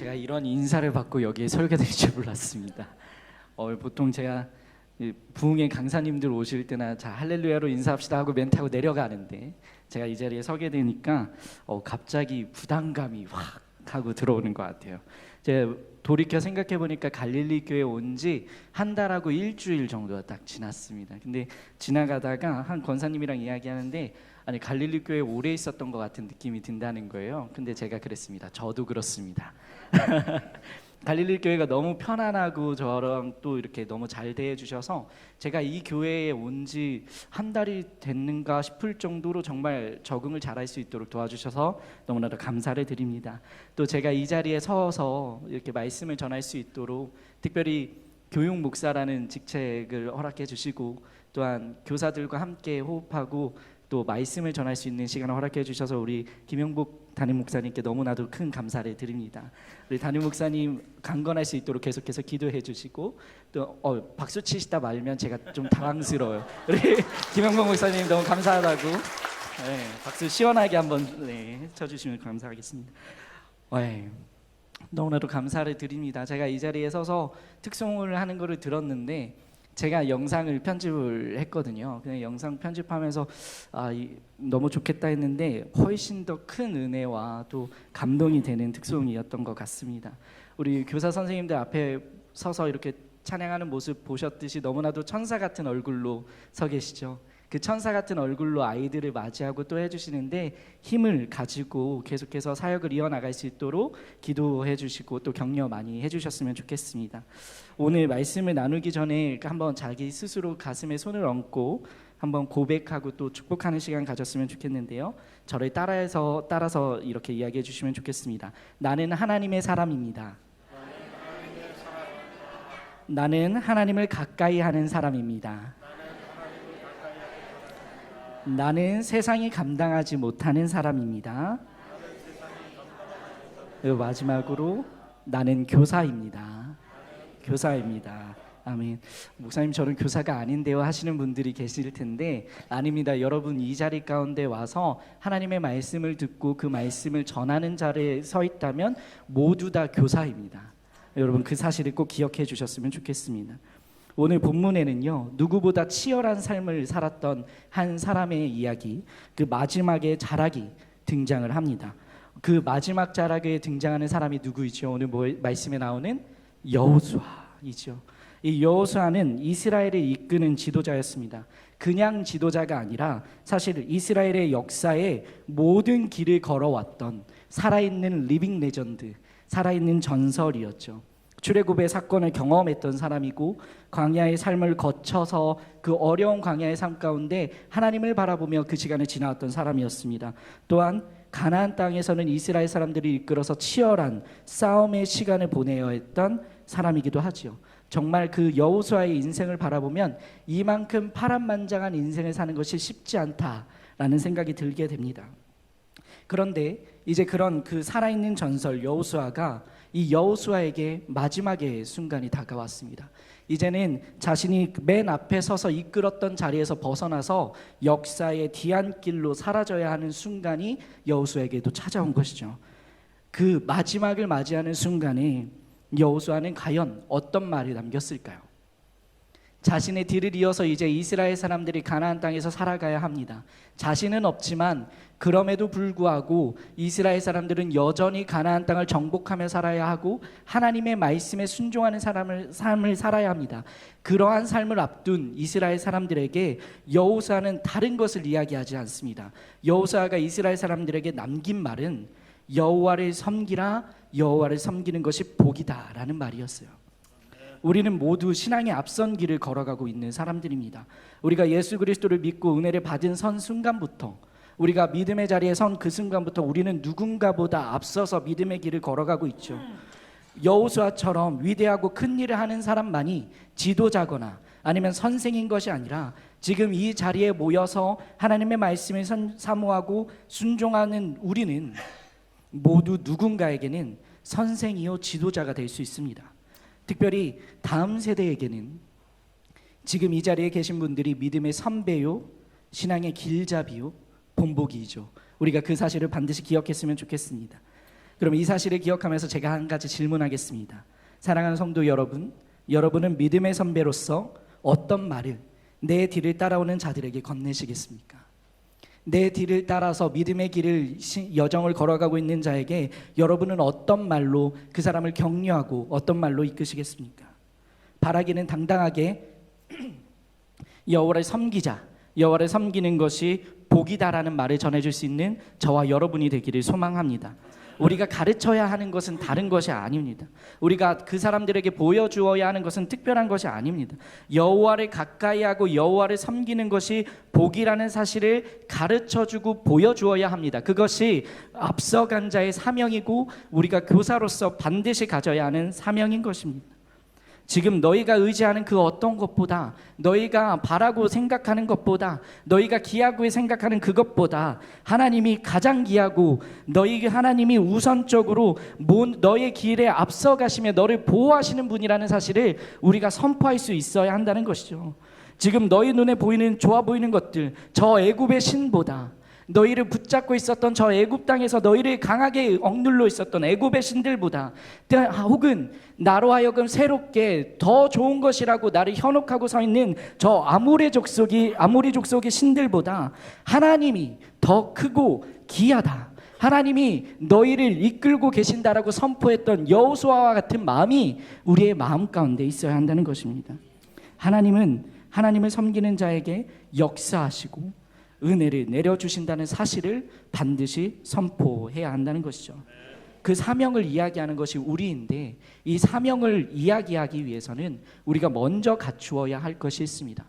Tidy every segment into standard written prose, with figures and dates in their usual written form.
제가 이런 인사를 받고 여기에 설교드릴 줄 몰랐습니다. 보통 제가 부흥회 강사님들 오실 때나 자 할렐루야로 인사합시다 하고 멘트하고 내려가는데 제가 이 자리에 서게 되니까 갑자기 부담감이 확 하고 들어오는 것 같아요. 제가 돌이켜 생각해 보니까 갈릴리 교회 온 지 한 달하고 일주일 정도가 딱 지났습니다. 근데 지나가다가 한 권사님이랑 이야기하는데 아니 갈릴리 교회에 오래 있었던 것 같은 느낌이 든다는 거예요. 근데 제가 그랬습니다. 저도 그렇습니다. 갈릴리 교회가 너무 편안하고 저랑 또 이렇게 너무 잘 대해주셔서 제가 이 교회에 온 지 한 달이 됐는가 싶을 정도로 정말 적응을 잘할 수 있도록 도와주셔서 너무나도 감사를 드립니다. 또 제가 이 자리에 서서 이렇게 말씀을 전할 수 있도록 특별히 교육 목사라는 직책을 허락해 주시고 또한 교사들과 함께 호흡하고 또 말씀을 전할 수 있는 시간을 허락해 주셔서 우리 김영복 담임 목사님께 너무나도 큰 감사를 드립니다. 우리 담임 목사님 강건할 수 있도록 계속해서 기도해 주시고 또 박수 치시다 말면 제가 좀 당황스러워요. 우리 김영복 목사님 너무 감사하다고 박수 시원하게 한번 쳐주시면 감사하겠습니다. 너무나도 감사를 드립니다. 제가 이 자리에 서서 특송을 하는 것을 들었는데 제가 영상을 편집을 했거든요. 그냥 영상 편집하면서 너무 좋겠다 했는데 훨씬 더 큰 은혜와 또 감동이 되는 특송이었던 것 같습니다. 우리 교사 선생님들 앞에 서서 이렇게 찬양하는 모습 보셨듯이 너무나도 천사 같은 얼굴로 서 계시죠. 그 천사 같은 얼굴로 아이들을 맞이하고 또 해주시는데 힘을 가지고 계속해서 사역을 이어나갈 수 있도록 기도해 주시고 또 격려 많이 해주셨으면 좋겠습니다. 오늘 말씀을 나누기 전에 한번 자기 스스로 가슴에 손을 얹고 한번 고백하고 또 축복하는 시간 가졌으면 좋겠는데요. 저를 따라서 이렇게 이야기해 주시면 좋겠습니다. 나는 하나님의 사람입니다. 나는 하나님을 가까이 하는 사람입니다. 나는 세상이 감당하지 못하는 사람입니다. 그리고 마지막으로 나는 교사입니다. 교사입니다. 아멘. 목사님 저는 교사가 아닌데요 하시는 분들이 계실 텐데 아닙니다. 여러분 이 자리 가운데 와서 하나님의 말씀을 듣고 그 말씀을 전하는 자리에 서 있다면 모두 다 교사입니다. 여러분 그 사실을 꼭 기억해 주셨으면 좋겠습니다. 오늘 본문에는요 누구보다 치열한 삶을 살았던 한 사람의 이야기, 그 마지막의 자락이 등장을 합니다. 그 마지막 자락에 등장하는 사람이 누구이죠? 오늘 말씀에 나오는 여호수아이죠. 이 여호수아는 이스라엘을 이끄는 지도자였습니다. 그냥 지도자가 아니라 사실 이스라엘의 역사에 모든 길을 걸어왔던 살아있는 리빙 레전드, 살아있는 전설이었죠. 출애굽의 사건을 경험했던 사람이고 광야의 삶을 거쳐서 그 어려운 광야의 삶 가운데 하나님을 바라보며 그 시간을 지나왔던 사람이었습니다. 또한 가나안 땅에서는 이스라엘 사람들이 이끌어서 치열한 싸움의 시간을 보내야 했던 사람이기도 하죠. 정말 그 여호수아의 인생을 바라보면 이만큼 파란만장한 인생을 사는 것이 쉽지 않다라는 생각이 들게 됩니다. 그런데 이제 그런 그 살아있는 전설 여호수아가 이 여호수아에게 마지막의 순간이 다가왔습니다. 이제는 자신이 맨 앞에 서서 이끌었던 자리에서 벗어나서 역사의 뒤안길로 사라져야 하는 순간이 여호수아에게도 찾아온 것이죠. 그 마지막을 맞이하는 순간에 여호수아는 과연 어떤 말을 남겼을까요? 자신의 뒤를 이어서 이제 이스라엘 사람들이 가나안 땅에서 살아가야 합니다. 자신은 없지만 그럼에도 불구하고 이스라엘 사람들은 여전히 가나안 땅을 정복하며 살아야 하고 하나님의 말씀에 순종하는 삶을 살아야 합니다. 그러한 삶을 앞둔 이스라엘 사람들에게 여호수아는 다른 것을 이야기하지 않습니다. 여호수아가 이스라엘 사람들에게 남긴 말은 여호와를 섬기라, 여호와를 섬기는 것이 복이다라는 말이었어요. 우리는 모두 신앙의 앞선 길을 걸어가고 있는 사람들입니다. 우리가 예수 그리스도를 믿고 은혜를 받은 순간부터, 우리가 믿음의 자리에 선 그 순간부터 우리는 누군가보다 앞서서 믿음의 길을 걸어가고 있죠. 여호수아처럼 위대하고 큰 일을 하는 사람만이 지도자거나 아니면 선생인 것이 아니라 지금 이 자리에 모여서 하나님의 말씀을 사모하고 순종하는 우리는 모두 누군가에게는 선생이요 지도자가 될 수 있습니다. 특별히 다음 세대에게는 지금 이 자리에 계신 분들이 믿음의 선배요, 신앙의 길잡이요, 본보기이죠. 우리가 그 사실을 반드시 기억했으면 좋겠습니다. 그럼 이 사실을 기억하면서 제가 한 가지 질문하겠습니다. 사랑하는 성도 여러분, 여러분은 믿음의 선배로서 어떤 말을 내 뒤를 따라오는 자들에게 건네시겠습니까? 내 뒤를 따라서 믿음의 길을 여정을 걸어가고 있는 자에게 여러분은 어떤 말로 그 사람을 격려하고 어떤 말로 이끄시겠습니까? 바라기는 당당하게 여호와를 섬기자, 여호와를 섬기는 것이 복이다라는 말을 전해줄 수 있는 저와 여러분이 되기를 소망합니다. 우리가 가르쳐야 하는 것은 다른 것이 아닙니다. 우리가 그 사람들에게 보여주어야 하는 것은 특별한 것이 아닙니다. 여호와를 가까이하고 여호와를 섬기는 것이 복이라는 사실을 가르쳐주고 보여주어야 합니다. 그것이 앞서간 자의 사명이고 우리가 교사로서 반드시 가져야 하는 사명인 것입니다. 지금 너희가 의지하는 그 어떤 것보다, 너희가 바라고 생각하는 것보다, 너희가 귀하고 생각하는 그것보다 하나님이 가장 귀하고 너희 하나님이 우선적으로 너의 길에 앞서가시며 너를 보호하시는 분이라는 사실을 우리가 선포할 수 있어야 한다는 것이죠. 지금 너희 눈에 보이는 좋아 보이는 것들, 저 애굽의 신보다, 너희를 붙잡고 있었던 저 애굽 땅에서 너희를 강하게 억눌러 있었던 애굽의 신들보다, 혹은 나로 하여금 새롭게 더 좋은 것이라고 나를 현혹하고 서 있는 저 아모리 족속의 신들보다 하나님이 더 크고 귀하다, 하나님이 너희를 이끌고 계신다라고 선포했던 여호수아와 같은 마음이 우리의 마음 가운데 있어야 한다는 것입니다. 하나님은 하나님을 섬기는 자에게 역사하시고 은혜를 내려주신다는 사실을 반드시 선포해야 한다는 것이죠. 그 사명을 이야기하는 것이 우리인데, 이 사명을 이야기하기 위해서는 우리가 먼저 갖추어야 할 것이 있습니다.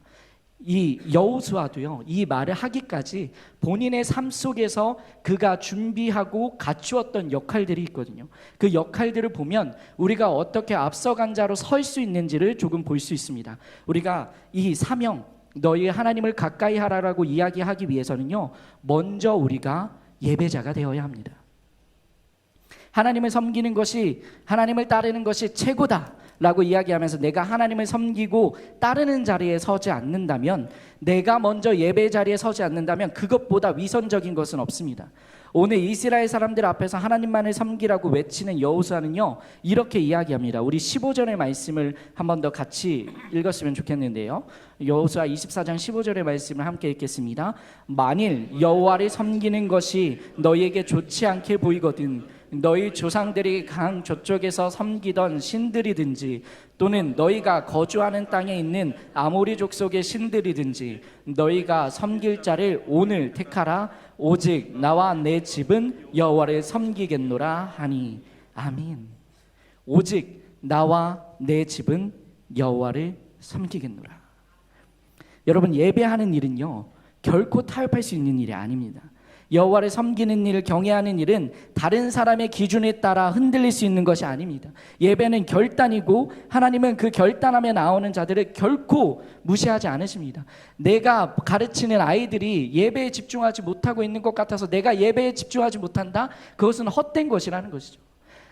이 여호수아도요, 이 말을 하기까지 본인의 삶 속에서 그가 준비하고 갖추었던 역할들이 있거든요. 그 역할들을 보면 우리가 어떻게 앞서간 자로 설 수 있는지를 조금 볼 수 있습니다. 우리가 이 사명, 너희 하나님을 가까이 하라라고 이야기하기 위해서는요, 먼저 우리가 예배자가 되어야 합니다. 하나님을 섬기는 것이, 하나님을 따르는 것이 최고다 라고 이야기하면서 내가 하나님을 섬기고 따르는 자리에 서지 않는다면, 내가 먼저 예배 자리에 서지 않는다면 그것보다 위선적인 것은 없습니다. 오늘 이스라엘 사람들 앞에서 하나님만을 섬기라고 외치는 여호수아는요, 이렇게 이야기합니다. 우리 15절의 말씀을 한 번 더 같이 읽었으면 좋겠는데요. 여호수아 24장 15절의 말씀을 함께 읽겠습니다. 만일 여호와를 섬기는 것이 너희에게 좋지 않게 보이거든 너희 조상들이 강 저쪽에서 섬기던 신들이든지 또는 너희가 거주하는 땅에 있는 아모리 족속의 신들이든지 너희가 섬길 자를 오늘 택하라. 오직 나와 내 집은 여호와를 섬기겠노라 하니. 아멘. 오직 나와 내 집은 여호와를 섬기겠노라. 여러분, 예배하는 일은요, 결코 타협할 수 있는 일이 아닙니다. 여호와를 섬기는 일, 경외하는 일은 다른 사람의 기준에 따라 흔들릴 수 있는 것이 아닙니다. 예배는 결단이고 하나님은 그 결단하며 나오는 자들을 결코 무시하지 않으십니다. 내가 가르치는 아이들이 예배에 집중하지 못하고 있는 것 같아서 내가 예배에 집중하지 못한다? 그것은 헛된 것이라는 것이죠.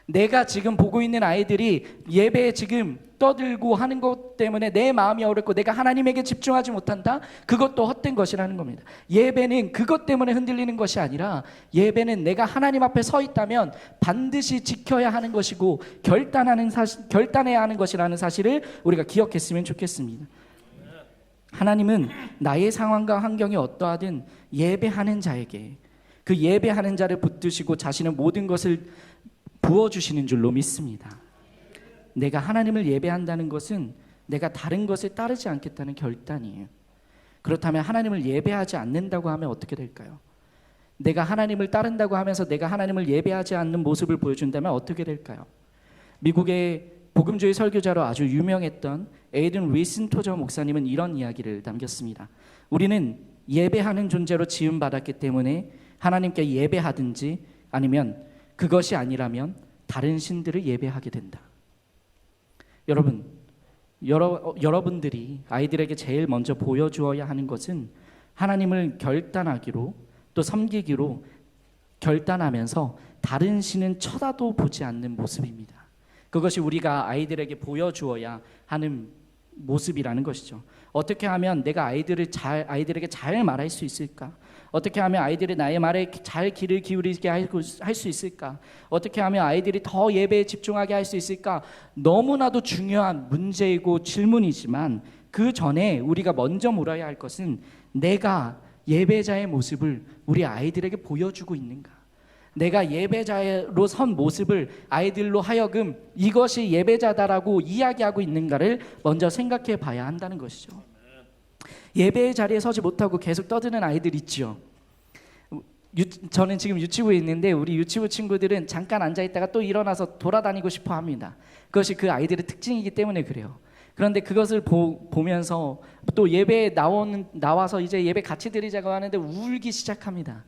내가 지금 보고 있는 아이들이 예배에 지금 떠들고 하는 것 때문에 내 마음이 어렵고 내가 하나님에게 집중하지 못한다? 그것도 헛된 것이라는 겁니다. 예배는 그것 때문에 흔들리는 것이 아니라 예배는 내가 하나님 앞에 서 있다면 반드시 지켜야 하는 것이고 결단해야 하는 것이라는 사실을 우리가 기억했으면 좋겠습니다. 하나님은 나의 상황과 환경이 어떠하든 예배하는 자에게, 그 예배하는 자를 붙드시고 자신의 모든 것을 부어주시는 줄로 믿습니다. 내가 하나님을 예배한다는 것은 내가 다른 것을 따르지 않겠다는 결단이에요. 그렇다면 하나님을 예배하지 않는다고 하면 어떻게 될까요? 내가 하나님을 따른다고 하면서 내가 하나님을 예배하지 않는 모습을 보여준다면 어떻게 될까요? 미국의 복음주의 설교자로 아주 유명했던 에이든 위슨 토저 목사님은 이런 이야기를 남겼습니다. 우리는 예배하는 존재로 지음받았기 때문에 하나님께 예배하든지 아니면 그것이 아니라면 다른 신들을 예배하게 된다. 여러분들이 아이들에게 제일 먼저 보여주어야 하는 것은 하나님을 결단하기로 또 섬기기로 결단하면서 다른 신은 쳐다도 보지 않는 모습입니다. 그것이 우리가 아이들에게 보여주어야 하는 모습이라는 것이죠. 어떻게 하면 내가 아이들에게 잘 말할 수 있을까? 어떻게 하면 아이들이 나의 말에 잘 귀를 기울이게 할 수 있을까? 어떻게 하면 아이들이 더 예배에 집중하게 할 수 있을까? 너무나도 중요한 문제이고 질문이지만 그 전에 우리가 먼저 물어야 할 것은 내가 예배자의 모습을 우리 아이들에게 보여주고 있는가? 내가 예배자로 선 모습을 아이들로 하여금 이것이 예배자다라고 이야기하고 있는가를 먼저 생각해 봐야 한다는 것이죠. 예배의 자리에 서지 못하고 계속 떠드는 아이들 있죠. 저는 지금 유치부에 있는데 우리 유치부 친구들은 잠깐 앉아있다가 또 일어나서 돌아다니고 싶어 합니다. 그것이 그 아이들의 특징이기 때문에 그래요. 그런데 그것을 보면서 또 예배에 나와서 이제 예배 같이 드리자고 하는데 울기 시작합니다.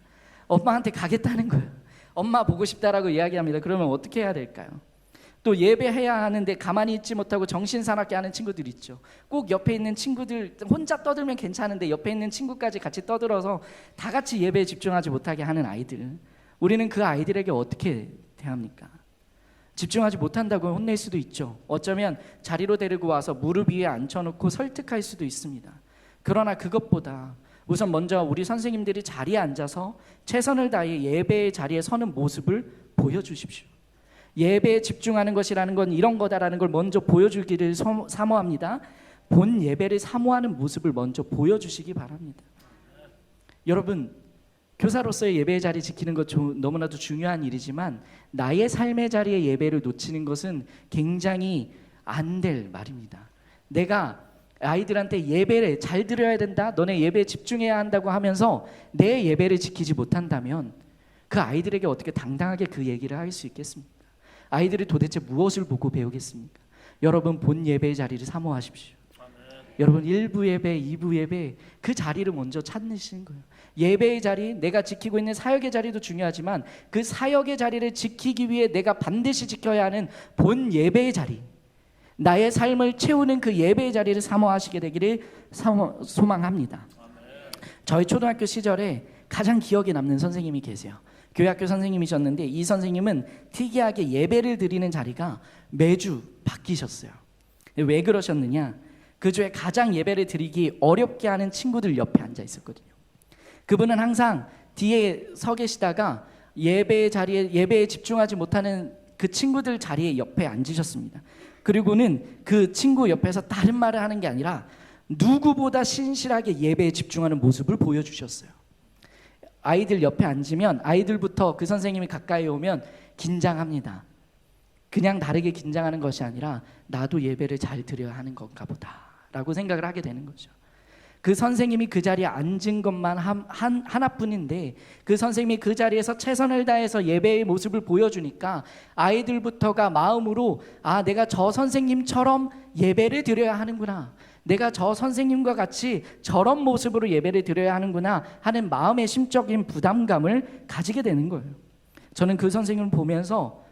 엄마한테 가겠다는 거예요. 엄마 보고 싶다라고 이야기합니다. 그러면 어떻게 해야 될까요? 또 예배해야 하는데 가만히 있지 못하고 정신사납게 하는 친구들 있죠. 꼭 옆에 있는 친구들 혼자 떠들면 괜찮은데 옆에 있는 친구까지 같이 떠들어서 다 같이 예배에 집중하지 못하게 하는 아이들, 우리는 그 아이들에게 어떻게 대합니까? 집중하지 못한다고 혼낼 수도 있죠. 어쩌면 자리로 데리고 와서 무릎 위에 앉혀놓고 설득할 수도 있습니다. 그러나 그것보다 우선 먼저 우리 선생님들이 자리에 앉아서 최선을 다해 예배의 자리에 서는 모습을 보여주십시오. 예배에 집중하는 것이라는 건 이런 거다라는 걸 먼저 보여주기를 사모합니다. 본 예배를 사모하는 모습을 먼저 보여주시기 바랍니다. 여러분, 교사로서의 예배의 자리 지키는 것 너무나도 중요한 일이지만 나의 삶의 자리에 예배를 놓치는 것은 굉장히 안 될 말입니다. 내가 아이들한테 예배를 잘 드려야 된다, 너네 예배에 집중해야 한다고 하면서 내 예배를 지키지 못한다면 그 아이들에게 어떻게 당당하게 그 얘기를 할 수 있겠습니까? 아이들이 도대체 무엇을 보고 배우겠습니까? 여러분, 본 예배의 자리를 사모하십시오. 여러분, 1부 예배, 2부 예배, 그 자리를 먼저 찾으시는 거예요. 예배의 자리, 내가 지키고 있는 사역의 자리도 중요하지만 그 사역의 자리를 지키기 위해 내가 반드시 지켜야 하는 본 예배의 자리, 나의 삶을 채우는 그 예배의 자리를 사모하시게 되기를 소망합니다. 저희 초등학교 시절에 가장 기억에 남는 선생님이 계세요. 교회학교 선생님이셨는데 이 선생님은 특이하게 예배를 드리는 자리가 매주 바뀌셨어요. 왜 그러셨느냐? 그 주에 가장 예배를 드리기 어렵게 하는 친구들 옆에 앉아 있었거든요. 그분은 항상 뒤에 서 계시다가 예배에 집중하지 못하는 그 친구들 자리에 옆에 앉으셨습니다. 그리고는 그 친구 옆에서 다른 말을 하는 게 아니라 누구보다 신실하게 예배에 집중하는 모습을 보여주셨어요. 아이들 옆에 앉으면 아이들부터 그 선생님이 가까이 오면 긴장합니다. 그냥 다르게 긴장하는 것이 아니라 나도 예배를 잘 드려야 하는 건가 보다라고 생각을 하게 되는 거죠. 그 선생님이 그 자리에 앉은 것만 하나뿐인데 그 선생님이 그 자리에서 최선을 다해서 예배의 모습을 보여주니까 아이들부터가 마음으로 내가 저 선생님처럼 예배를 드려야 하는구나, 내가 저 선생님과 같이 저런 모습으로 예배를 드려야 하는구나 하는 마음의 심적인 부담감을 가지게 되는 거예요. 저는 그 선생님을 보면서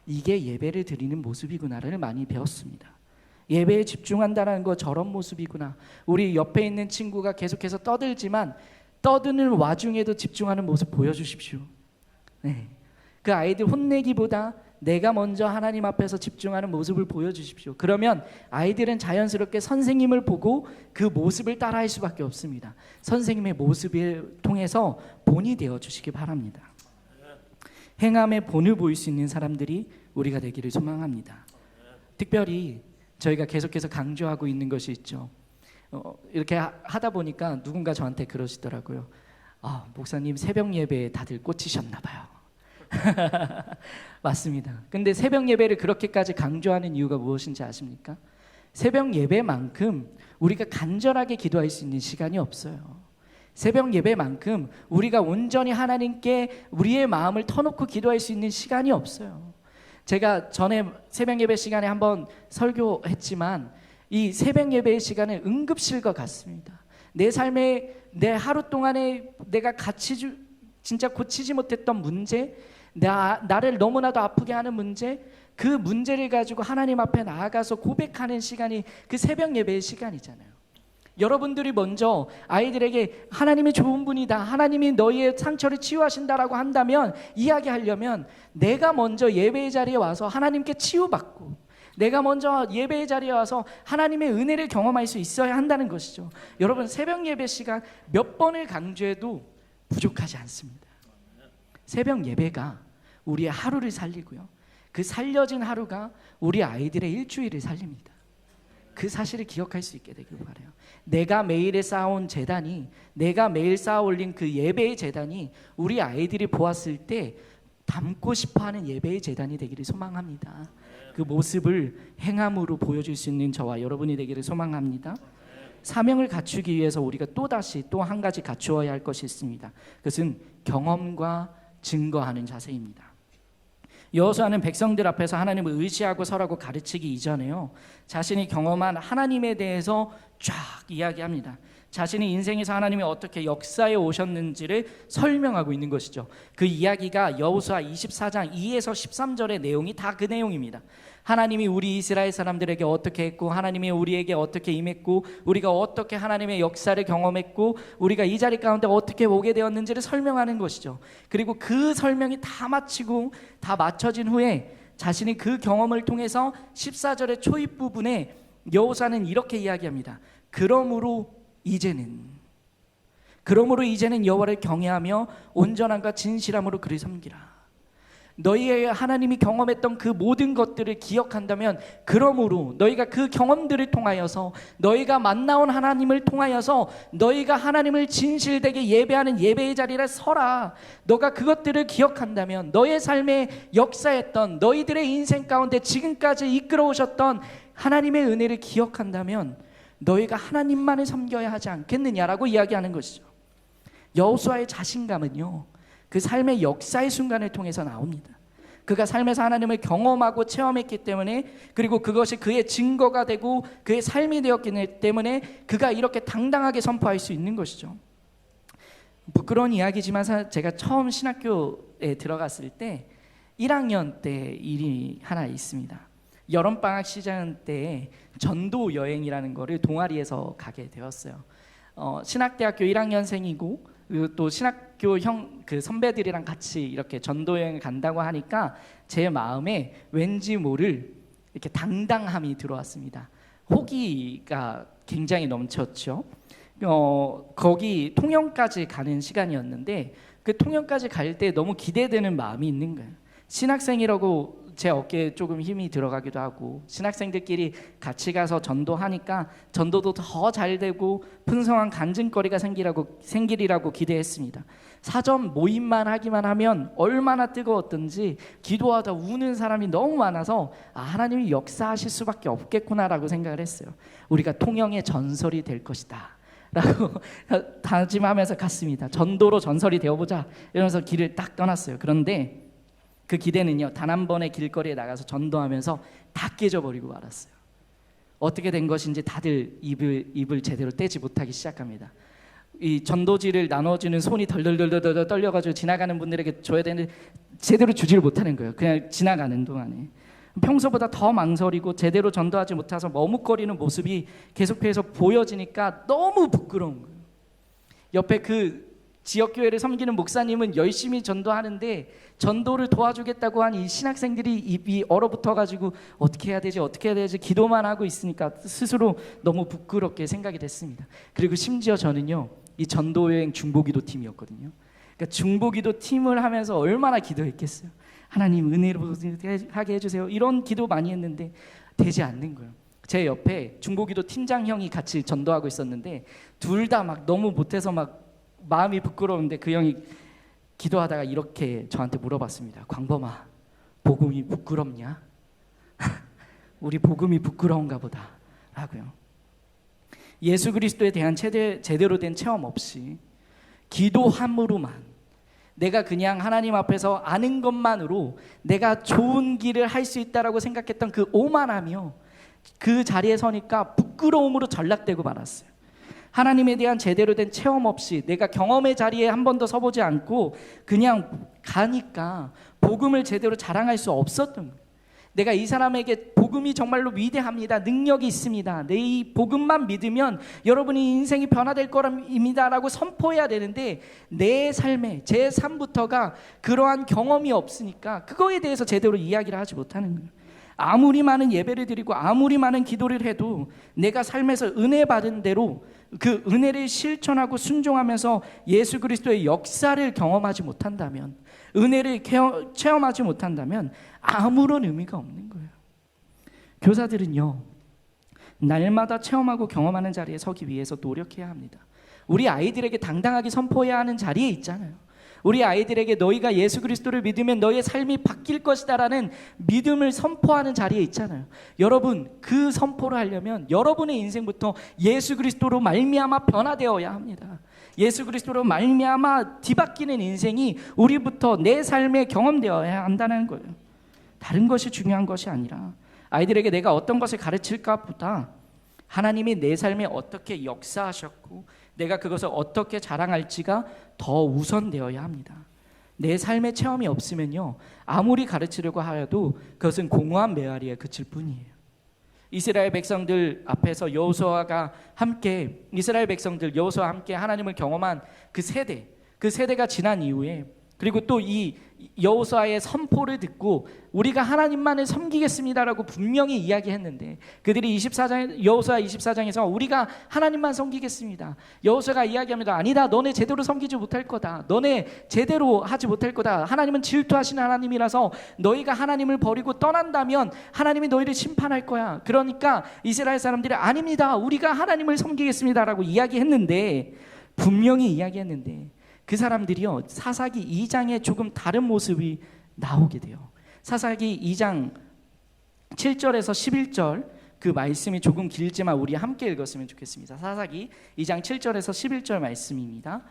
이게 예배를 드리는 모습이구나를 많이 배웠습니다. 예배에 집중한다는 거 저런 모습이구나. 우리 옆에 있는 친구가 계속해서 떠들지만 떠드는 와중에도 집중하는 모습 보여주십시오. 네. 그 아이들 혼내기보다 내가 먼저 하나님 앞에서 집중하는 모습을 보여주십시오. 그러면 아이들은 자연스럽게 선생님을 보고 그 모습을 따라할 수밖에 없습니다. 선생님의 모습을 통해서 본이 되어주시기 바랍니다. 행함의 본을 보일 수 있는 사람들이 우리가 되기를 소망합니다. 특별히 저희가 계속해서 강조하고 있는 것이 있죠. 이렇게 하다 보니까 누군가 저한테 그러시더라고요. 목사님 새벽 예배에 다들 꽂히셨나 봐요. 맞습니다. 근데 새벽 예배를 그렇게까지 강조하는 이유가 무엇인지 아십니까? 새벽 예배만큼 우리가 간절하게 기도할 수 있는 시간이 없어요. 새벽 예배만큼 우리가 온전히 하나님께 우리의 마음을 터놓고 기도할 수 있는 시간이 없어요. 제가 전에 새벽 예배 시간에 한번 설교했지만 이 새벽 예배의 시간은 응급실과 같습니다. 내 삶에 내 하루 동안에 내가 진짜 고치지 못했던 문제, 나를 너무나도 아프게 하는 문제, 그 문제를 가지고 하나님 앞에 나아가서 고백하는 시간이 그 새벽 예배의 시간이잖아요. 여러분들이 먼저 아이들에게 하나님이 좋은 분이다, 하나님이 너희의 상처를 치유하신다라고 한다면, 이야기하려면 내가 먼저 예배의 자리에 와서 하나님께 치유받고 내가 먼저 예배의 자리에 와서 하나님의 은혜를 경험할 수 있어야 한다는 것이죠. 여러분, 새벽 예배 시간 몇 번을 강조해도 부족하지 않습니다. 새벽 예배가 우리의 하루를 살리고요, 그 살려진 하루가 우리 아이들의 일주일을 살립니다. 그 사실을 기억할 수 있게 되길 바라요. 내가 매일에 쌓아온 재단이, 내가 매일 쌓아 올린 그 예배의 재단이 우리 아이들이 보았을 때 담고 싶어하는 예배의 재단이 되기를 소망합니다. 그 모습을 행함으로 보여줄 수 있는 저와 여러분이 되기를 소망합니다. 사명을 갖추기 위해서 우리가 또다시 또 한 가지 갖추어야 할 것이 있습니다. 그것은 경험과 증거하는 자세입니다. 여호수아는 백성들 앞에서 하나님을 의지하고 서라고 가르치기 이전에요, 자신이 경험한 하나님에 대해서 쫙 이야기합니다. 자신이 인생에서 하나님이 어떻게 역사에 오셨는지를 설명하고 있는 것이죠. 그 이야기가 여호수아 24장 2에서 13절의 내용이 다 그 내용입니다. 하나님이 우리 이스라엘 사람들에게 어떻게 했고, 하나님이 우리에게 어떻게 임했고, 우리가 어떻게 하나님의 역사를 경험했고, 우리가 이 자리 가운데 어떻게 오게 되었는지를 설명하는 것이죠. 그리고 그 설명이 다 마치고 다 맞춰진 후에 자신이 그 경험을 통해서 14절의 초입 부분에 여호수아는 이렇게 이야기합니다. 그러므로 이제는 여호와를 경외하며 온전함과 진실함으로 그를 섬기라. 너희의 하나님이 경험했던 그 모든 것들을 기억한다면, 그러므로 너희가 그 경험들을 통하여서, 너희가 만나온 하나님을 통하여서 너희가 하나님을 진실되게 예배하는 예배의 자리에 서라. 너가 그것들을 기억한다면, 너의 삶에 역사했던, 너희들의 인생 가운데 지금까지 이끌어오셨던 하나님의 은혜를 기억한다면 너희가 하나님만을 섬겨야 하지 않겠느냐라고 이야기하는 것이죠. 여호수아의 자신감은요, 그 삶의 역사의 순간을 통해서 나옵니다. 그가 삶에서 하나님을 경험하고 체험했기 때문에, 그리고 그것이 그의 증거가 되고 그의 삶이 되었기 때문에 그가 이렇게 당당하게 선포할 수 있는 것이죠. 부끄러운 이야기지만 제가 처음 신학교에 들어갔을 때 1학년 때 일이 하나 있습니다. 여름방학 시즌 때에 전도 여행이라는 거를 동아리에서 가게 되었어요. 신학대학교 1학년생이고 또 신학교 그 선배들이랑 같이 이렇게 전도 여행을 간다고 하니까 제 마음에 왠지 모를 이렇게 당당함이 들어왔습니다. 호기가 굉장히 넘쳤죠. 거기 통영까지 가는 시간이었는데, 그 통영까지 갈 때 너무 기대되는 마음이 있는 거예요. 신학생이라고 제 어깨에 조금 힘이 들어가기도 하고, 신학생들끼리 같이 가서 전도하니까 전도도 더 잘 되고 풍성한 간증거리가 생기리라고 기대했습니다. 사전 모임만 하기만 하면 얼마나 뜨거웠던지 기도하다 우는 사람이 너무 많아서 하나님이 역사하실 수밖에 없겠구나라고 생각을 했어요. 우리가 통영의 전설이 될 것이다 라고 다짐하면서 갔습니다. 전도로 전설이 되어보자 이러면서 길을 딱 떠났어요. 그런데 그 기대는요, 단 한 번의 길거리에 나가서 전도하면서 다 깨져버리고 말았어요. 어떻게 된 것인지 다들 입을 제대로 떼지 못하기 시작합니다. 이 전도지를 나눠주는 손이 덜덜덜덜 떨려가지고 지나가는 분들에게 줘야 되는데 제대로 주지를 못하는 거예요. 그냥 지나가는 동안에. 평소보다 더 망설이고 제대로 전도하지 못해서 머뭇거리는 모습이 계속해서 보여지니까 너무 부끄러운 거예요. 옆에 그 지역교회를 섬기는 목사님은 열심히 전도하는데, 전도를 도와주겠다고 한 이 신학생들이 입이 얼어붙어가지고 어떻게 해야 되지 기도만 하고 있으니까 스스로 너무 부끄럽게 생각이 됐습니다. 그리고 심지어 저는요, 이 전도여행 중보기도 팀이었거든요. 그러니까 중보기도 팀을 하면서 얼마나 기도했겠어요. 하나님 은혜로 하게 해주세요, 이런 기도 많이 했는데 되지 않는 거예요. 제 옆에 중보기도 팀장 형이 같이 전도하고 있었는데, 둘 다 막 너무 못해서 막 마음이 부끄러운데 그 형이 기도하다가 이렇게 저한테 물어봤습니다. 광범아, 복음이 부끄럽냐? 우리 복음이 부끄러운가 보다 라고요. 예수 그리스도에 대한 제대로 된 체험 없이 기도함으로만, 내가 그냥 하나님 앞에서 아는 것만으로 내가 좋은 길을 할 수 있다라고 생각했던 그 오만함이요, 그 자리에 서니까 부끄러움으로 전락되고 말았어요. 하나님에 대한 제대로 된 체험 없이 내가 경험의 자리에 한 번도 서보지 않고 그냥 가니까 복음을 제대로 자랑할 수 없었던 거예요. 내가 이 사람에게 복음이 정말로 위대합니다, 능력이 있습니다, 내 이 복음만 믿으면 여러분이 인생이 변화될 거랍니다 라고 선포해야 되는데, 내 삶에 제 삶부터가 그러한 경험이 없으니까 그거에 대해서 제대로 이야기를 하지 못하는 거예요. 아무리 많은 예배를 드리고 아무리 많은 기도를 해도 내가 삶에서 은혜 받은 대로 그 은혜를 실천하고 순종하면서 예수 그리스도의 역사를 경험하지 못한다면, 은혜를 체험하지 못한다면 아무런 의미가 없는 거예요. 교사들은요, 날마다 체험하고 경험하는 자리에 서기 위해서 노력해야 합니다. 우리 아이들에게 당당하게 선포해야 하는 자리에 있잖아요. 우리 아이들에게 너희가 예수 그리스도를 믿으면 너희의 삶이 바뀔 것이다라는 믿음을 선포하는 자리에 있잖아요. 여러분, 그 선포를 하려면 여러분의 인생부터 예수 그리스도로 말미암아 변화되어야 합니다. 예수 그리스도로 말미암아 뒤바뀌는 인생이 우리부터 내 삶에 경험되어야 한다는 거예요. 다른 것이 중요한 것이 아니라 아이들에게 내가 어떤 것을 가르칠까 보다 하나님이 내 삶에 어떻게 역사하셨고 내가 그것을 어떻게 자랑할지가 더 우선되어야 합니다. 내 삶의 체험이 없으면요, 아무리 가르치려고 하여도 그것은 공허한 메아리에 그칠 뿐이에요. 이스라엘 백성들 앞에서 여호수아와 함께 하나님을 경험한 그 세대가 지난 이후에, 그리고 또 이 여호수아의 선포를 듣고 우리가 하나님만을 섬기겠습니다라고 분명히 이야기했는데, 그들이 여호수아 24장에서 우리가 하나님만 섬기겠습니다. 여호수아가 이야기합니다. 아니다, 너네 제대로 섬기지 못할 거다. 너네 제대로 하지 못할 거다. 하나님은 질투하시는 하나님이라서 너희가 하나님을 버리고 떠난다면 하나님이 너희를 심판할 거야. 그러니까 이스라엘 사람들이 아닙니다, 우리가 하나님을 섬기겠습니다라고 분명히 이야기했는데 그 사람들이요, 사사기 2장에 조금 다른 모습이 나오게 돼요. 사사기 2장 7절에서 11절, 그 말씀이 조금 길지만 우리 함께 읽었으면 좋겠습니다. 사사기 2장 7절에서 11절 말씀입니다.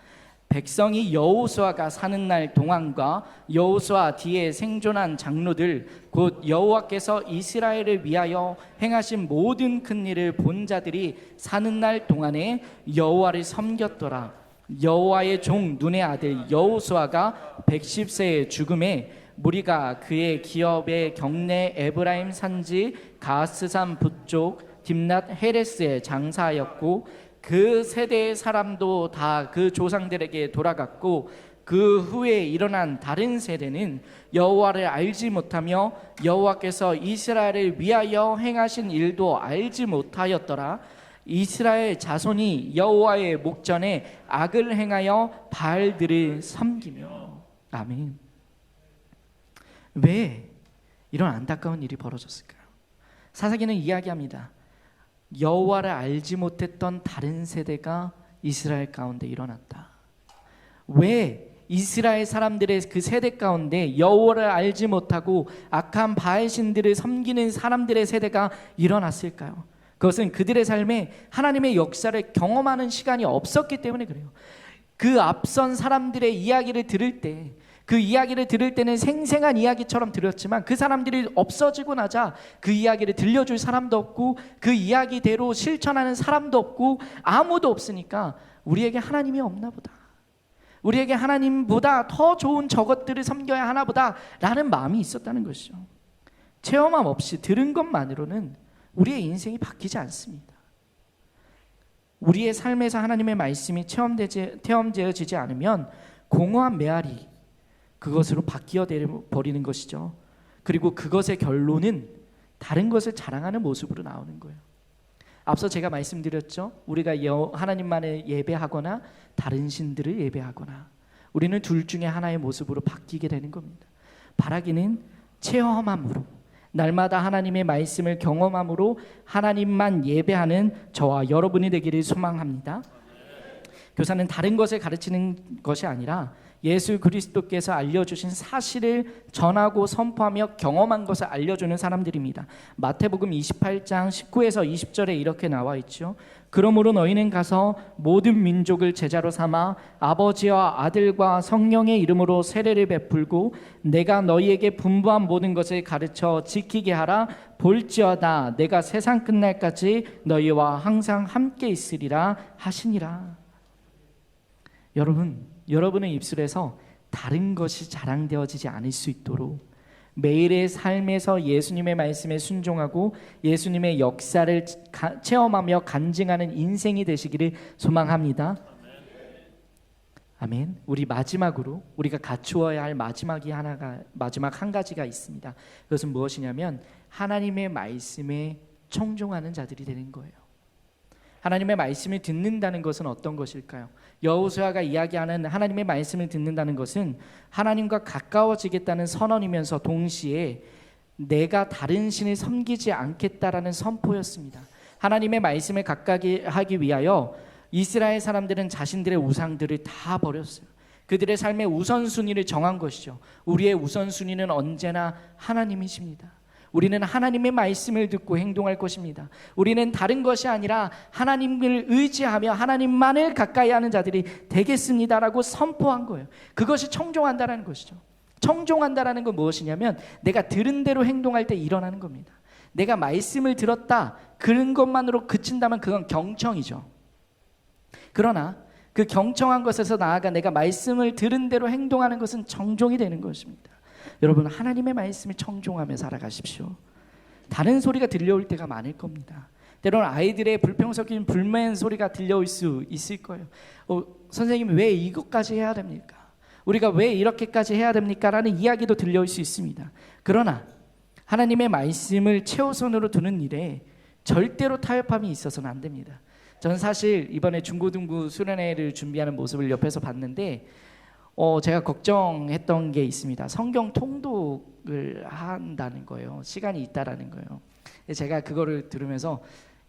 백성이 여호수아가 사는 날 동안과 여호수아 뒤에 생존한 장로들 곧 여호와께서 이스라엘을 위하여 행하신 모든 큰 일을 본 자들이 사는 날 동안에 여호와를 섬겼더라. 여호와의 종 눈의 아들 여호수아가 110세의 죽음에 무리가 그의 기업의 경내 에브라임 산지 가스산 북쪽 딥낫 헤레스에 장사하였고 그 세대의 사람도 다 그 조상들에게 돌아갔고 그 후에 일어난 다른 세대는 여호와를 알지 못하며 여호와께서 이스라엘을 위하여 행하신 일도 알지 못하였더라. 이스라엘 자손이 여호와의 목전에 악을 행하여 바알들을 섬기며. 아멘. 왜 이런 안타까운 일이 벌어졌을까요? 사사기는 이야기합니다. 여호와를 알지 못했던 다른 세대가 이스라엘 가운데 일어났다. 왜 이스라엘 사람들의 그 세대 가운데 여호와를 알지 못하고 악한 바알 신들을 섬기는 사람들의 세대가 일어났을까요? 그것은 그들의 삶에 하나님의 역사를 경험하는 시간이 없었기 때문에 그래요. 그 앞선 사람들의 이야기를 들을 때, 그 이야기를 들을 때는 생생한 이야기처럼 들었지만 그 사람들이 없어지고 나자 그 이야기를 들려줄 사람도 없고 그 이야기대로 실천하는 사람도 없고 아무도 없으니까 우리에게 하나님이 없나 보다, 우리에게 하나님보다 더 좋은 저것들을 섬겨야 하나 보다 라는 마음이 있었다는 것이죠. 체험함 없이 들은 것만으로는 우리의 인생이 바뀌지 않습니다. 우리의 삶에서 하나님의 말씀이 체험되어지지 않으면 공허한 메아리, 그것으로 바뀌어 버리는 것이죠. 그리고 그것의 결론은 다른 것을 자랑하는 모습으로 나오는 거예요. 앞서 제가 말씀드렸죠. 우리가 하나님만을 예배하거나 다른 신들을 예배하거나, 우리는 둘 중에 하나의 모습으로 바뀌게 되는 겁니다. 바라기는 체험함으로, 날마다 하나님의 말씀을 경험함으로 하나님만 예배하는 저와 여러분이 되기를 소망합니다. 교사는 다른 것을 가르치는 것이 아니라 예수 그리스도께서 알려주신 사실을 전하고 선포하며 경험한 것을 알려주는 사람들입니다. 마태복음 28장 19에서 20절에 이렇게 나와 있죠. 그러므로 너희는 가서 모든 민족을 제자로 삼아 아버지와 아들과 성령의 이름으로 세례를 베풀고 내가 너희에게 분부한 모든 것을 가르쳐 지키게 하라. 볼지어다 내가 세상 끝날까지 너희와 항상 함께 있으리라 하시니라. 여러분의 입술에서 다른 것이 자랑되어지지 않을 수 있도록 매일의 삶에서 예수님의 말씀에 순종하고 예수님의 역사를 체험하며 간증하는 인생이 되시기를 소망합니다. 아멘. 우리 마지막으로 우리가 갖추어야 할 마지막 한 가지가 있습니다. 그것은 무엇이냐면 하나님의 말씀에 청종하는 자들이 되는 거예요. 하나님의 말씀을 듣는다는 것은 어떤 것일까요? 여호수아가 이야기하는 하나님의 말씀을 듣는다는 것은 하나님과 가까워지겠다는 선언이면서 동시에 내가 다른 신을 섬기지 않겠다라는 선포였습니다. 하나님의 말씀을 가까이 하기 위하여 이스라엘 사람들은 자신들의 우상들을 다 버렸어요. 그들의 삶의 우선순위를 정한 것이죠. 우리의 우선순위는 언제나 하나님이십니다. 우리는 하나님의 말씀을 듣고 행동할 것입니다. 우리는 다른 것이 아니라 하나님을 의지하며 하나님만을 가까이 하는 자들이 되겠습니다라고 선포한 거예요. 그것이 청종한다라는 것이죠. 청종한다라는 건 무엇이냐면 내가 들은 대로 행동할 때 일어나는 겁니다. 내가 말씀을 들었다 그런 것만으로 그친다면 그건 경청이죠. 그러나 그 경청한 것에서 나아가 내가 말씀을 들은 대로 행동하는 것은 청종이 되는 것입니다. 여러분, 하나님의 말씀을 청종하며 살아가십시오. 다른 소리가 들려올 때가 많을 겁니다. 때로는 아이들의 불평 섞인 불만 소리가 들려올 수 있을 거예요. 선생님 왜 이것까지 해야 됩니까? 우리가 왜 이렇게까지 해야 됩니까? 라는 이야기도 들려올 수 있습니다. 그러나 하나님의 말씀을 최우선으로 두는 일에 절대로 타협함이 있어서는 안 됩니다. 저는 사실 이번에 중고등부 수련회를 준비하는 모습을 옆에서 봤는데 제가 걱정했던 게 있습니다. 성경 통독을 한다는 거예요. 시간이 있다라는 거예요. 제가 그거를 들으면서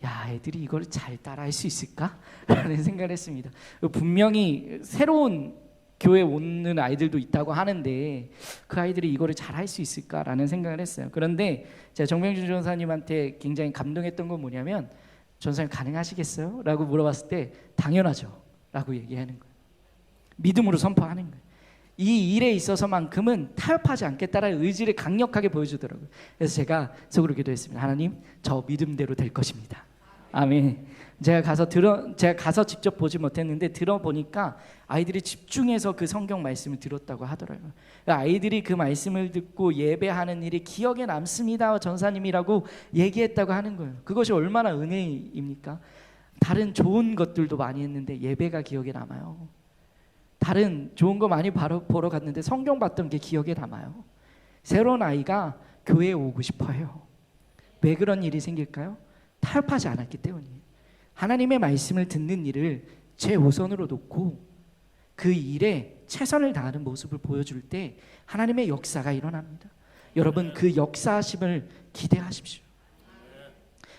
야, 애들이 이걸 잘 따라할 수 있을까? 라는 생각을 했습니다. 분명히 새로운 교회 오는 아이들도 있다고 하는데 그 아이들이 이거를 잘 할 수 있을까라는 생각을 했어요. 그런데 제가 정명준 전사님한테 굉장히 감동했던 건 뭐냐면 전사님 가능하시겠어요? 라고 물어봤을 때 당연하죠 라고 얘기하는 거예요. 믿음으로 선포하는 거예요. 이 일에 있어서만큼은 타협하지 않겠다라는 의지를 강력하게 보여주더라고요. 그래서 제가 속으로 기도했습니다. 하나님, 저 믿음대로 될 것입니다. 아멘. 제가 가서 직접 보지 못했는데 들어보니까 아이들이 집중해서 그 성경 말씀을 들었다고 하더라고요. 아이들이 그 말씀을 듣고 예배하는 일이 기억에 남습니다. 전사님이라고 얘기했다고 하는 거예요. 그것이 얼마나 은혜입니까? 다른 좋은 것들도 많이 했는데 예배가 기억에 남아요. 다른 좋은 거 많이 보러 갔는데 성경 봤던 게 기억에 남아요. 새로운 아이가 교회에 오고 싶어요. 왜 그런 일이 생길까요? 타협하지 않았기 때문이에요. 하나님의 말씀을 듣는 일을 최우선으로 놓고 그 일에 최선을 다하는 모습을 보여줄 때 하나님의 역사가 일어납니다. 여러분, 그 역사하심을 기대하십시오.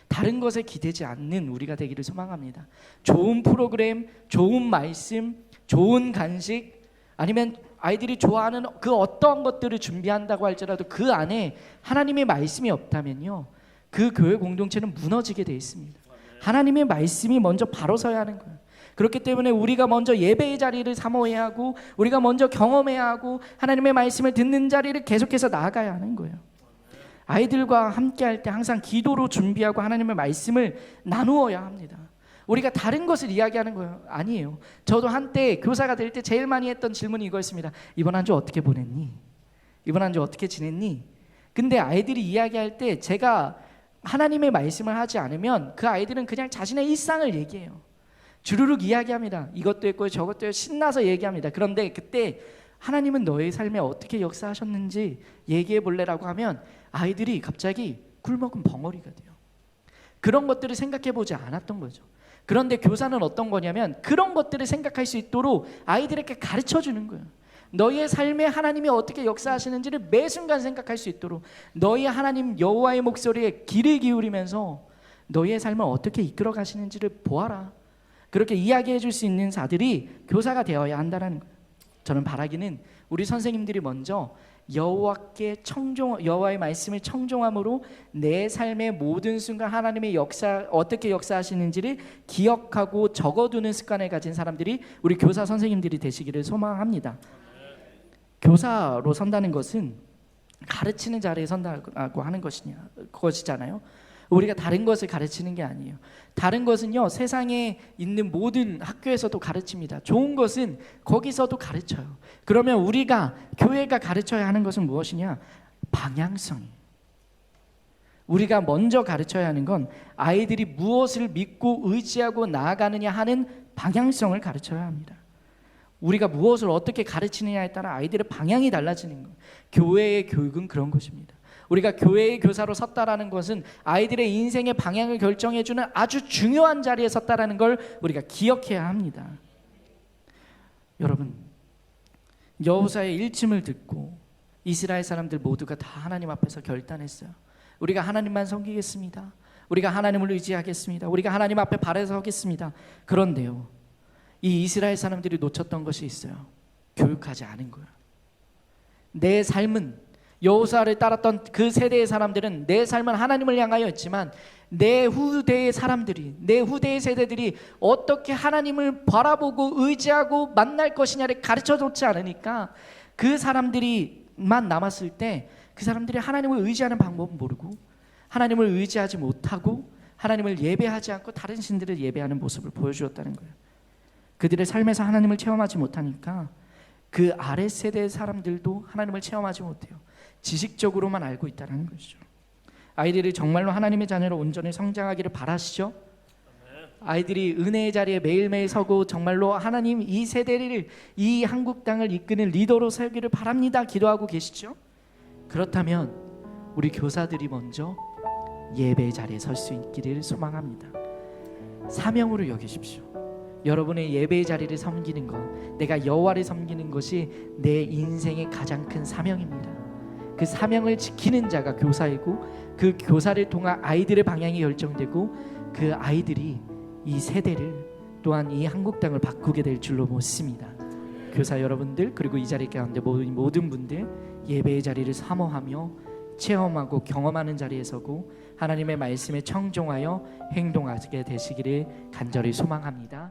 다른 것에 기대지 않는 우리가 되기를 소망합니다. 좋은 프로그램, 좋은 말씀, 좋은 간식, 아니면 아이들이 좋아하는 그 어떤 것들을 준비한다고 할지라도 그 안에 하나님의 말씀이 없다면요, 그 교회 공동체는 무너지게 되어 있습니다. 하나님의 말씀이 먼저 바로 서야 하는 거예요. 그렇기 때문에 우리가 먼저 예배의 자리를 사모해야 하고 우리가 먼저 경험해야 하고 하나님의 말씀을 듣는 자리를 계속해서 나아가야 하는 거예요. 아이들과 함께 할 때 항상 기도로 준비하고 하나님의 말씀을 나누어야 합니다. 우리가 다른 것을 이야기하는 거예요. 아니에요. 저도 한때 교사가 될 때 제일 많이 했던 질문이 이거였습니다. 이번 한 주 어떻게 보냈니? 이번 한 주 어떻게 지냈니? 근데 아이들이 이야기할 때 제가 하나님의 말씀을 하지 않으면 그 아이들은 그냥 자신의 일상을 얘기해요. 주르륵 이야기합니다. 이것도 했고 저것도 했고 신나서 얘기합니다. 그런데 그때 하나님은 너의 삶에 어떻게 역사하셨는지 얘기해 볼래라고 하면 아이들이 갑자기 굴먹은 벙어리가 돼요. 그런 것들을 생각해 보지 않았던 거죠. 그런데 교사는 어떤 거냐면 그런 것들을 생각할 수 있도록 아이들에게 가르쳐 주는 거예요. 너희의 삶에 하나님이 어떻게 역사하시는지를 매 순간 생각할 수 있도록 너희 하나님 여호와의 목소리에 귀를 기울이면서 너희의 삶을 어떻게 이끌어 가시는지를 보아라. 그렇게 이야기해 줄 수 있는 자들이 교사가 되어야 한다는 거예요. 저는 바라기는 우리 선생님들이 먼저 여호와의 말씀을 청종함으로 내 삶의 모든 순간 하나님의 역사 어떻게 역사하시는지를 기억하고 적어두는 습관을 가진 사람들이 우리 교사 선생님들이 되시기를 소망합니다. 교사로 선다는 것은 가르치는 자리에 선다고 하는 것이잖아요. 우리가 다른 것을 가르치는 게 아니에요. 다른 것은요, 세상에 있는 모든 학교에서도 가르칩니다. 좋은 것은 거기서도 가르쳐요. 그러면 우리가 교회가 가르쳐야 하는 것은 무엇이냐? 방향성이에요. 우리가 먼저 가르쳐야 하는 건 아이들이 무엇을 믿고 의지하고 나아가느냐 하는 방향성을 가르쳐야 합니다. 우리가 무엇을 어떻게 가르치느냐에 따라 아이들의 방향이 달라지는 거예요. 교회의 교육은 그런 것입니다. 우리가 교회의 교사로 섰다라는 것은 아이들의 인생의 방향을 결정해주는 아주 중요한 자리에 섰다라는 걸 우리가 기억해야 합니다. 여러분, 여호수아의 일침을 듣고 이스라엘 사람들 모두가 다 하나님 앞에서 결단했어요. 우리가 하나님만 섬기겠습니다. 우리가 하나님을 의지하겠습니다. 우리가 하나님 앞에 발에 서겠습니다. 그런데요, 이 이스라엘 사람들이 놓쳤던 것이 있어요. 교육하지 않은 거예요. 내 삶은, 여호수아를 따랐던 그 세대의 사람들은 내 삶은 하나님을 향하여 했지만 내 후대의 사람들이, 내 후대의 세대들이 어떻게 하나님을 바라보고 의지하고 만날 것이냐를 가르쳐줬지 않으니까 그 사람들이만 남았을 때 그 사람들이 하나님을 의지하는 방법은 모르고 하나님을 의지하지 못하고 하나님을 예배하지 않고 다른 신들을 예배하는 모습을 보여주었다는 거예요. 그들의 삶에서 하나님을 체험하지 못하니까 그 아래 세대의 사람들도 하나님을 체험하지 못해요. 지식적으로만 알고 있다는 것이죠. 아이들이 정말로 하나님의 자녀로 온전히 성장하기를 바라시죠? 아이들이 은혜의 자리에 매일매일 서고 정말로 하나님 이 세대를, 이 한국 땅을 이끄는 리더로 세우기를 바랍니다. 기도하고 계시죠? 그렇다면 우리 교사들이 먼저 예배의 자리에 설 수 있기를 소망합니다. 사명으로 여기십시오. 여러분의 예배의 자리를 섬기는 것, 내가 여호와를 섬기는 것이 내 인생의 가장 큰 사명입니다. 그 사명을 지키는 자가 교사이고 그 교사를 통한 아이들의 방향이 결정되고 그 아이들이 이 세대를 또한 이 한국 땅을 바꾸게 될 줄로 믿습니다. 교사 여러분들, 그리고 이 자리 가운데 모든 분들 예배의 자리를 사모하며 체험하고 경험하는 자리에 서고 하나님의 말씀에 청종하여 행동하게 되시기를 간절히 소망합니다.